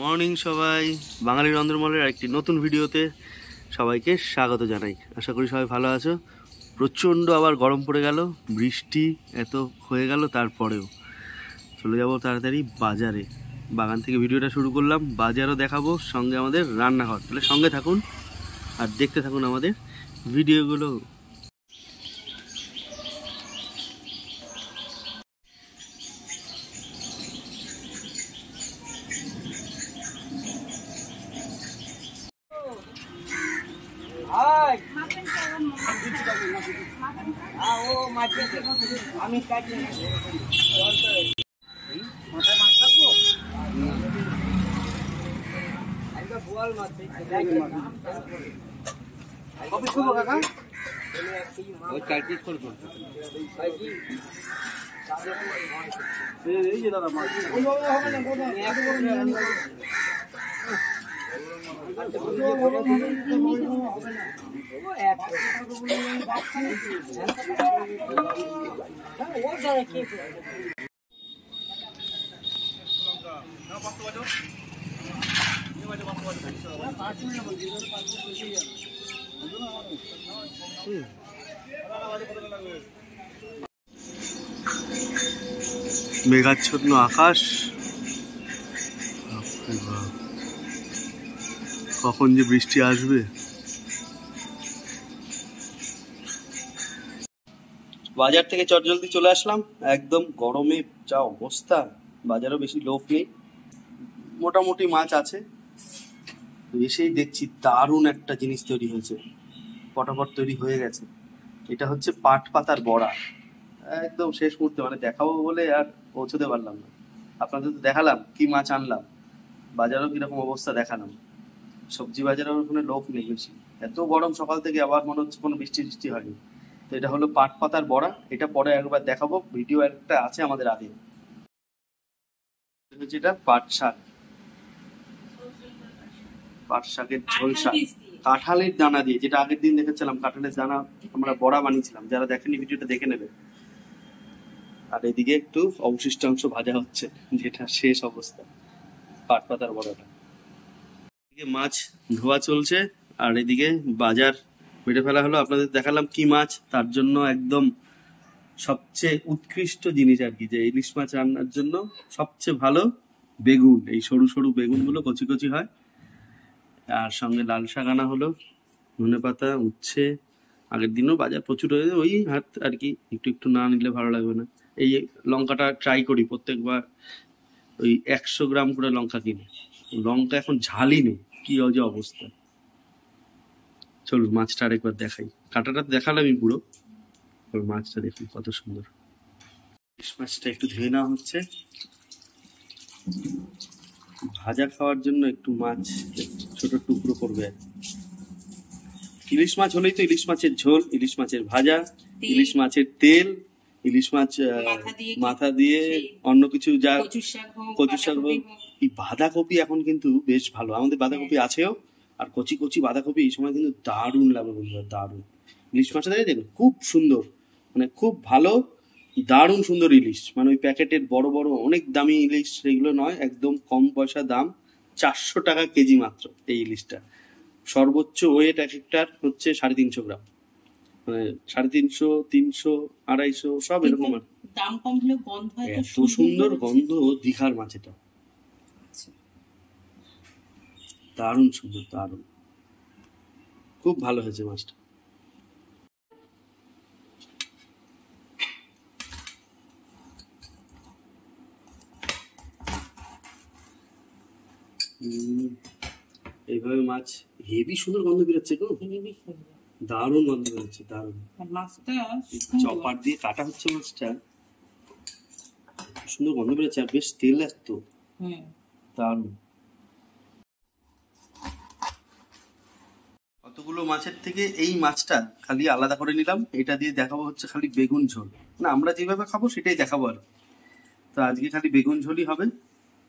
Morning সবাই, বাঙালি রন্ধনমলের একটি নতুন ভিডিওতে সবাইকে স্বাগত জানাই। আশা করি সবাই ভালো আছো। প্রচণ্ড আবার গরম পড়ে গেল, বৃষ্টি এত হয়ে গেল, তারপরেও চলে যাব তাড়াতাড়ি বাজারে। বাগান থেকে ভিডিওটা শুরু করলাম, বাজারও দেখাবো, সঙ্গে আমাদের রান্নাঘর। তাহলে সঙ্গে থাকুন আর দেখতে থাকুন আমাদের ভিডিওগুলো। আমি কাটি মাথায় মাছ রাখবো একবার বোয়াল মাছ কবে শুরু কাকা ওই 4 পিস করে করতে এই যে দাদা মাছ ওইভাবে হবে না কোন এত বড় নিয়ে হবে না ও এক ও যারা কি মেঘাচ্ছন্ন আকাশ, কখন যে বৃষ্টি আসবে। বাজার থেকে চটজলদি চলে আসলাম, একদম গরমে যা অবস্থা। বাজারও বেশি লোক নেই, মোটামুটি মাছ আছে। এসেই দেখছি দারুণ একটা জিনিস তৈরি হয়েছে, পটাপট তৈরি হয়ে গেছে। এটা হচ্ছে পাট পাতার বড়া। একদম শেষ মুহূর্তে, মানে দেখাবো বলে আর পৌঁছতে পারলাম না। আপনাদের তো দেখালাম কি মাছ আনলাম, বাজারও কিরকম অবস্থা দেখালাম। সবজি বাজারের ওখানে লোক নেই বেশি, এত গরম সকাল থেকে, আবার মনে হচ্ছে কোনো বৃষ্টি হয়নি। তো এটা হলো পাট পাতার বড়া, এটা পরে একবার দেখাবো, ভিডিও একটা আছে আমাদের আগে। এটা পাট শাক, পাট শাকের ঝোল শাক, কাঁঠালের দানা দিয়ে, যেটা আগের দিন দেখেছিলাম কাঁঠালের দানা আমরা বড়া বানিয়েছিলাম। যারা দেখেনি ভিডিওটা দেখে নেবে। আর এদিকে একটু অবশিষ্টাংশ ভাজা হচ্ছে, যেটা শেষ অবস্থা পাট পাতার বড়াটা। এদিকে মাছ ধোয়া চলছে, আর এদিকে বাজার বেটে ফেলা হলো। আপনাদের দেখালাম কি মাছ, তার জন্য একদম সবচেয়ে উৎকৃষ্ট জিনিস আর কি, যে ইলিশ মাছ রান্নার জন্য সবচেয়ে ভালো বেগুন। এই সরু সরু বেগুনগুলো কচি কচি হয়, আর সঙ্গে লাল শাক আনা হলো, ধনেপাতা, উচ্ছে। আগের দিনও বাজার প্রচুর হয়ে যায়, ওই হাত আর কি, একটু একটু না নিলে ভালো লাগবে না। এই লঙ্কাটা ট্রাই করি প্রত্যেকবার, ওই 100 গ্রাম করে লঙ্কা কিনে। লঙ্কা এখন ঝালই নেই, কি যে অবস্থা। চলুন মাছটা আরেকবার দেখাই, কাঁটাটা দেখালামই পুরো, মাছটা দেখুন কত সুন্দর। ইলিশ মাছটা একটু ধুয়ে নেওয়া হচ্ছে, ভাজা খাওয়ার জন্য একটু মাছ ছোট টুকরো করবে। ইলিশ মাছ হলেই তো ইলিশ মাছের ঝোল, ইলিশ মাছের ভাজা, ইলিশ মাছের তেল, ইলিশ মাছ মাথা দিয়ে অন্য কিছু, যা কচু শাক হোক। এই বাঁধাকপি এখন কিন্তু বেশ ভালো, আমাদের বাঁধাকপি আছেও, আর কচি কচি বাঁধাকপি এই সময় কিন্তু দারুণ লাগে বন্ধুরা, দারুণ। ইলিশ মাছটা দেখে দেখুন, খুব সুন্দর, মানে খুব ভালো, দারুণ সুন্দর ইলিশ। মানে ওই প্যাকেটের বড় বড় অনেক দামি ইলিশ সেগুলো নয়, একদম কম পয়সা দাম, 400 টাকা কেজি মাত্র এই ইলিশটা। সর্বোচ্চ ওয়েট এক একটার হচ্ছে 350 গ্রাম, মানে 350, 300, 250 সব এরকম। দাম কম হলেও গন্ধ হয়, এত সুন্দর গন্ধ দীঘার মাছ, এটা দারুণ সুন্দর, দারুণ, খুব ভালো হয়েছে মাছটা। এইভাবে মাছ হেভি সুন্দর গন্ধ বেরোচ্ছে, গো দারুণ গন্ধ বেরোচ্ছে, দারুণ। মাছটা চপার দিয়ে কাটা হচ্ছে মাছটা, সুন্দর গন্ধ বেরোচ্ছে, আর বেশ তেল লাগতো, দারুণ। কতগুলো মাছের থেকে এই মাছটা খালি আলাদা করে নিলাম, এটা দিয়ে দেখাবো হচ্ছে খালি বেগুন ঝোল। না, আমরা যেভাবে খাবো সেটাই দেখাবো আর। তো আজকে খালি বেগুন ঝোলই হবে,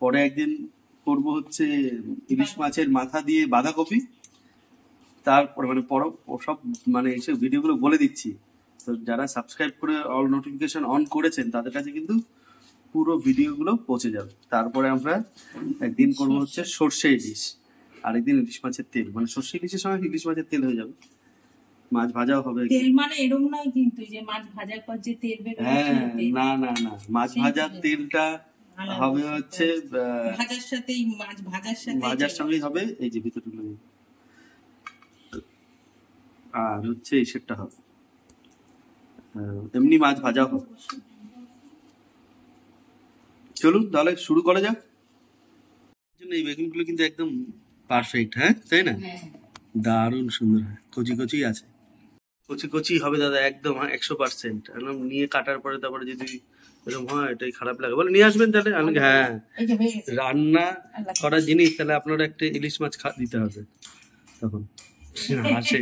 পরে একদিন করবো হচ্ছে ইলিশ মাছের মাথা দিয়ে বাঁধাকপি, তারপরে মানে সব মানে এইসব ভিডিওগুলো বলে দিচ্ছি। তো যারা সাবস্ক্রাইব করে অল নোটিফিকেশন অন করেছেন তাদের কাছে কিন্তু পুরো ভিডিওগুলো পৌঁছে যাবে। তারপরে আমরা একদিন করবো হচ্ছে সর্ষে ইলিশ, আরেকদিন ইলিশ মাছের তেল, মানে সর্ষে ইলিশের সময় ইলিশ মাছের তেল হয়ে যাবে, মাছ ভাজাও হবে। তেল মানে এরকম নয় কিন্তু, যে মাছ ভাজার পর যে তেল বেরোয় হ্যাঁ, সেই তেল। না না না, মাছ ভাজার তেলটা আলাদা। হবে হচ্ছে ভাজার সাথেই, মাছ ভাজার সাথে ভাজার সঙ্গেই হবে, এই যে ভিতরগুলো, আর হচ্ছে এই সেটটা হবে এমনি মাছ ভাজা হবে। চলুন তাহলে শুরু করা যাক। এই বেগুনগুলো কিন্তু একদম পারফেক্ট, হ্যাঁ তাই না? দারুণ সুন্দর হয়, কচি কচি আছে, কচি কচি হবে দাদা, একদম 100%। একদম নিয়ে কাটার পরে তারপরে যদি এরকম হয় এটাই খারাপ লাগে, বলে নিয়ে আসবেন তাহলে। আমি হ্যাঁ, রান্না করার জিনিস, তাহলে আপনারা একটা ইলিশ মাছ দিতে হবে তখন। হাসে।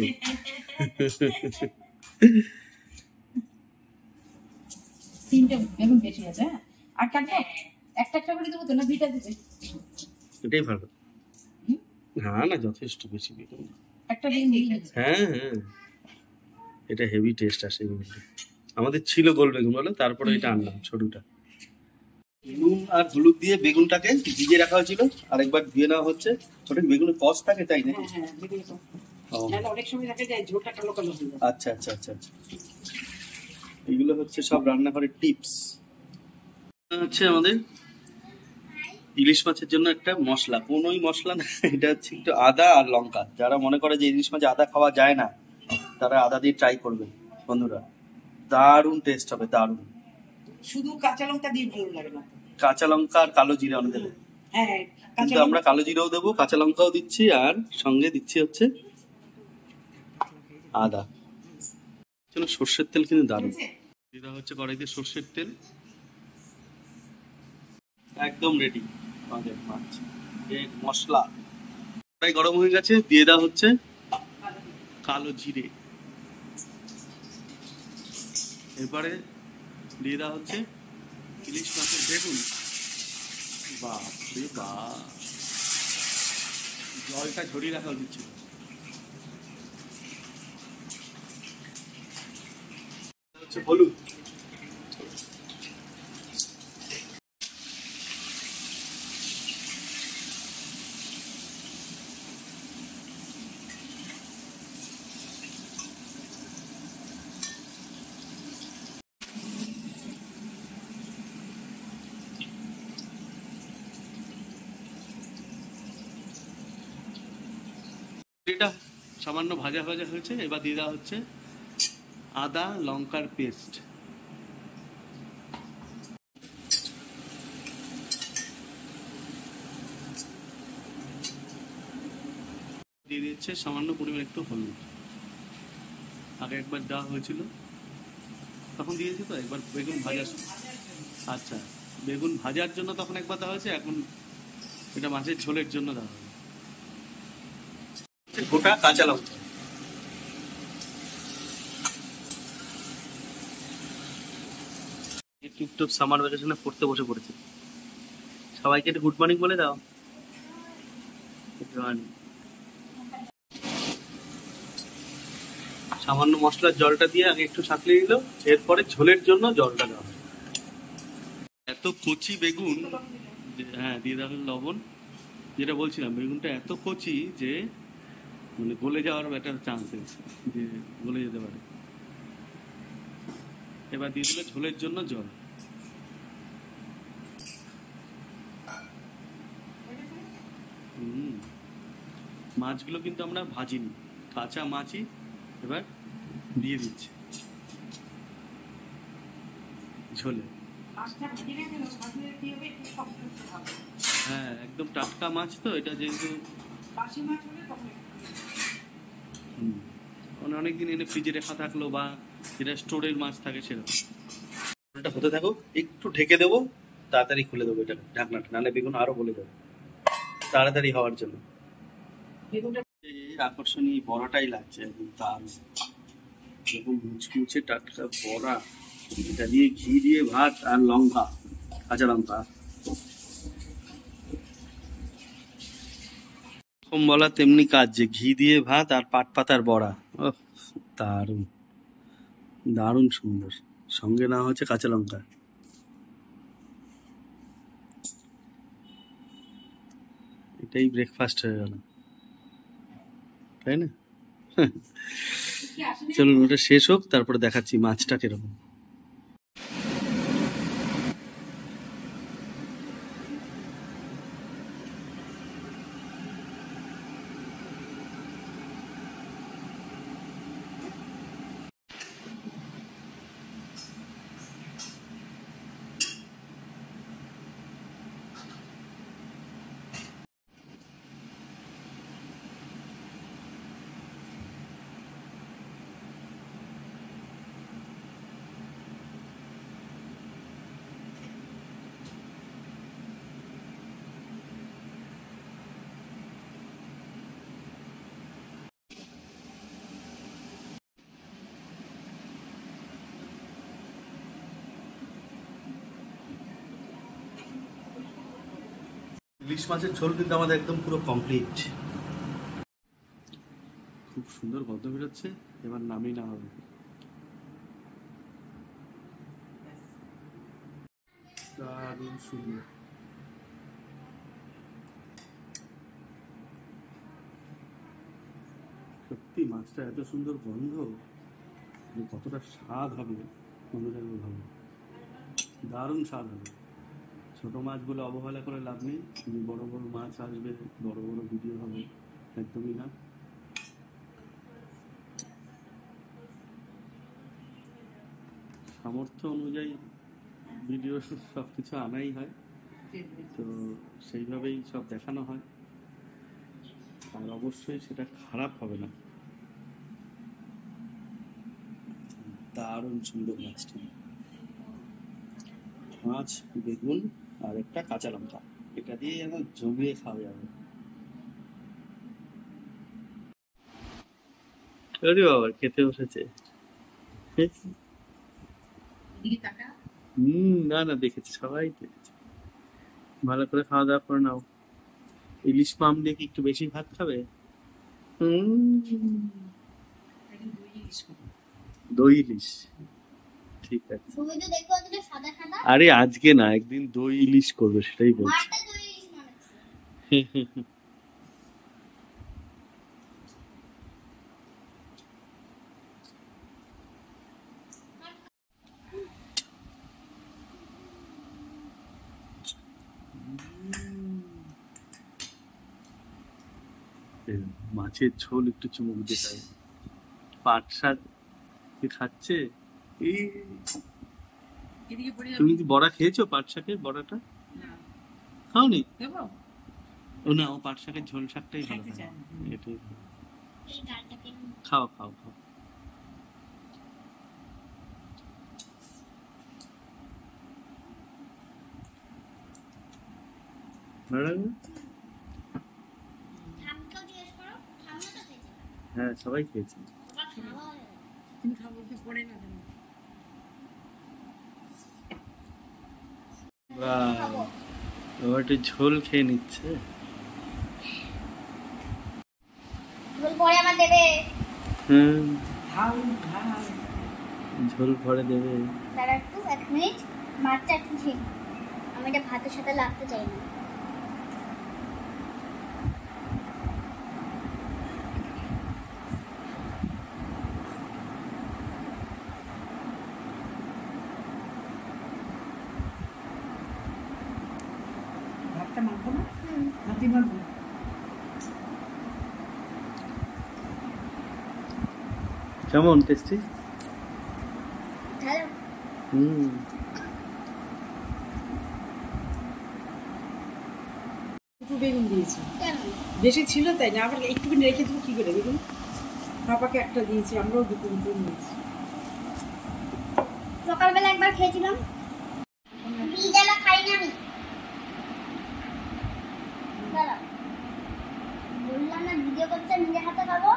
তিনটে বেগুন বেশি আছে, আর কাটবো একটা একটা করে দেবো তো, না দুইটা দেবে? এটাই ভালো। হ্যাঁ না, যথেষ্ট বেশি বেগুন। একটা বেগুন দিয়ে গেছে। হ্যাঁ হ্যাঁ, এটা হেভি টেস্ট আসে বেগুনটা। আমাদের ছিল গোল বেগুন বলে, তারপরে এটা আনলাম ছোটটা। নুন আর হলুদ দিয়ে বেগুনটাকে ভিজিয়ে রাখা হয়েছিল, আরেকবার ধুয়ে নেওয়া হচ্ছে। ওটা বেগুনের কষ থাকে তাই না? অনেক সময় দেখা যায় ঝোলটা কালো কালো হয়ে যায়। আচ্ছা আচ্ছা আচ্ছা আচ্ছা, এগুলো হচ্ছে সব রান্নাঘরের টিপস। হচ্ছে আমাদের ইলিশ মাছের জন্য একটা মশলা, কোন ওই মশলা না, এটা হচ্ছে একটু আদা আর লঙ্কা। যারা মনে করে যে ইলিশ মাছে আদা খাওয়া যায় না, তারা আদা দিয়ে ট্রাই করবেন বন্ধুরা, দারুণ টেস্ট হবে, দারুণ। শুধু কাঁচা লঙ্কা দিয়ে ভালো লাগে না, কাঁচা লঙ্কা আর কালো জিরা অনেক দেবে, হ্যাঁ কিন্তু আমরা কালো জিরাও দেবো, কাঁচা লঙ্কাও দিচ্ছি, আর সঙ্গে দিচ্ছি হচ্ছে আদা। চলো, সর্ষের তেল কিন্তু দারুণ। এটা হচ্ছে কড়াইতে সর্ষের তেল, একদম রেডি আমাদের মাছ। এই মশলা কড়াই গরম হয়ে গেছে, দিয়ে দেওয়া হচ্ছে কালো জিরে, এরপরে দিয়ে দেওয়া হচ্ছে ইলিশ মাছের বেগুন। বাপ রে বাপ, জলটা ঝরিয়ে রাখা উচিত ছিল। হচ্ছে হলুদ, এটা সামান্য ভাজা ভাজা হয়েছে, এবার দিয়ে দেওয়া হচ্ছে আদা লঙ্কার পেস্ট, দিয়ে দিচ্ছে সামান্য পরিমাণ একটু হলুদ। আগে একবার দেওয়া হয়েছিল, তখন দিয়েছি তো একবার বেগুন ভাজা। আচ্ছা, বেগুন ভাজার জন্য তখন একবার দেওয়া হয়েছে, এখন এটা মাছের ঝোলের জন্য দেওয়া হবে। গোটা কাঁচা লঙ্কা, টিপটপ সামার ভ্যাকেশনে পড়তে বসে পড়েছে। সবাইকে একটু গুড মর্নিং বলে দাও। সামান্য মশলার জলটা দিয়ে আগে একটু সাঁতলে নিল, এরপরে ঝোলের জন্য জলটা দেওয়া হয়। এত কচি বেগুন, হ্যাঁ দিয়ে দেওয়া হলো লবণ। যেটা বলছিলাম, বেগুনটা এত কচি যে মানে গলে যাওয়ার একটা চান্স আছে, যে গলে যেতে পারে। এবার দিয়ে দিলে ঝোলের জন্য জল। মাছগুলো কিন্তু আমরা ভাজিনি, কাঁচা মাছই এবার দিয়ে দিচ্ছি ঝোলে। হ্যাঁ, একদম টাটকা মাছ তো এটা, যেহেতু অনেকদিন এনে ফ্রিজে রাখা থাকলো, বা যেটা স্টোরের মাছ থাকে সেরকম। এটা হতে থাকো, একটু ঢেকে দেবো, তাড়াতাড়ি খুলে দেবো এটা ঢাকনাটা, নাহলে বেগুন আরো গলে যাবে, তাড়াতাড়ি হওয়ার জন্য। আকর্ষণীয় বড়াটাই লাগছে একদম, তার এরকম মুচমুচে টাটকা বড়া, এটা দিয়ে ঘি দিয়ে ভাত আর লঙ্কা, কাঁচা লঙ্কা। বলা তেমনি কাজ, যে ঘি দিয়ে ভাত আর পাট পাতার বড়া, দারুণ দারুণ সুন্দর, সঙ্গে না হচ্ছে কাঁচা লঙ্কা। এটাই ব্রেকফাস্ট হয়ে গেল, তাই না? চলুন ওটা শেষ হোক, তারপরে দেখাচ্ছি মাছটা কিরকম। ইলিশ মাছের ঝোল কিন্তু আমাদের একদম পুরো কমপ্লিট। খুব সুন্দর গন্ধ বেরোচ্ছে, এবার নামিয়ে না হবে। দারুণ সুন্দর। সত্যি মাছটা এত সুন্দর গন্ধ, যে কতটা স্বাদ হবে বন্ধুদের ভালো, দারুণ স্বাদ হবে। ছোট মাছগুলো অবহেলা করে লাভ নেই, বড় বড় মাছ আসবে, বড় বড় ভিডিও হবে, একদমই না। সামর্থ্য অনুযায়ী ভিডিও সব কিছু আনাই হয়, তো সেইভাবেই সব দেখানো হয়, আর অবশ্যই সেটা খারাপ হবে না। দারুণ সুন্দর মাছটি, মাছ, বেগুন আর একটা কাঁচা লঙ্কা, এটা দিয়ে যেন জমিয়ে খাওয়া যাবে। আরে বাবা, খেতে বসেছে। না না, দেখেছি, সবাই দেখেছে। ভালো করে খাওয়া দাওয়া করে নাও। ইলিশ মাম দিয়ে কি একটু বেশি ভাত খাবে? দই ইলিশ, ঠিক আছে। আরে আজকে না, একদিন দই ইলিশ করবে, সেটাই বলছি। মাছের ঝোল একটু চুমুক দিতে হবে। পাট শাক খাচ্ছে। তুমি কি বড়া খেয়েছো? পাট শাকের বড়াটা খাওনি? ও না, ও পাট শাকের ঝোল শাকটাই ভালো খায়, এটাই খাও খাও খাও। হ্যাঁ, সবাই খেয়েছে। বাহ, একটু ঝোল খেয়ে নিচ্ছে। ঝোল ভরে দেবে। দাঁড়া একটু, 1 মিনিট, মাছটা একটু ঝিম, আমি এটা ভাতের সাথে লাগতে চাই না। ভাতটা মাখবো না, ভাতই মাখবো। কেমন টেস্টি? ভালো। দুটো বেগুন দিয়েছি, কেন? বেশি ছিল তাই না, আবার একটুখানি রেখে দেবো কি করে বেগুন? পাপাকে একটা দিয়েছি, আমরাও দুটো দুটো নিয়েছি। সকালবেলা একবার খেয়েছিলাম, বিকেলে খাই না আমি। দাঁড়া, বললাম না ভিডিও করতে নিজে হাতে খাবো।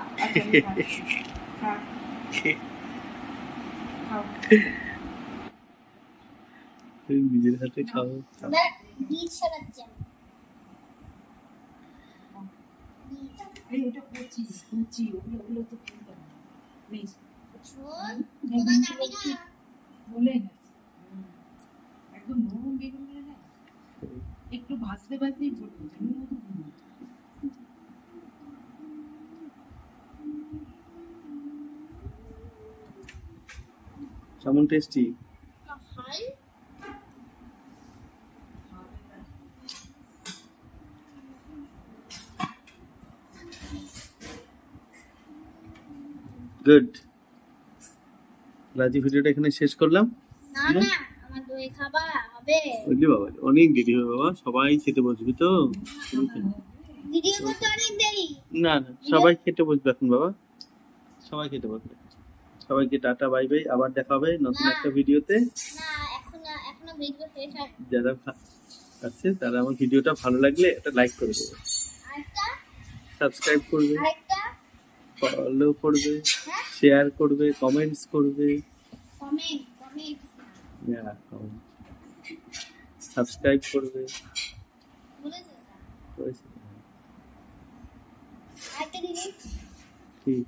নিজের হাতে খাও। বীজ সরাচ্ছে ওটা কুচি কুচি, ওগুলো ওগুলো তো কিনতে হবে। বলে না, একদম নরম বেগুন না, একটু ভাজতে ভাজতেই ভরবে। কেমন টেস্টি? Hi good. রাজি ভিডিওটা এখানে শেষ করলাম। না না আমার দই খাবা হবে বুঝলি বাবা, অনেক দেরি হবে বাবা, সবাই খেতে বসবি তো। ভিডিও করতে অনেক দেরি না না, সবাই খেতে বসবে এখন বাবা, সবাই খেতে বসবে। সবাইকে টাটা বাই বাই, আবার দেখা হবে নতুন একটা ভিডিওতে। না এখনো ভিডিও শেষ হয় যারা আছে তারা আমার ভিডিওটা ভালো লাগলে একটা লাইক করে দেবে, আরেকটা সাবস্ক্রাইব করবে, আরেকটা ফলো করবে, হ্যাঁ শেয়ার করবে, কমেন্টস করবে, কমেন্ট সাবস্ক্রাইব করবে। বলেছো হয়েছে? আরেকটা জিনিস ঠিক,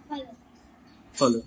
ভালো ফলো।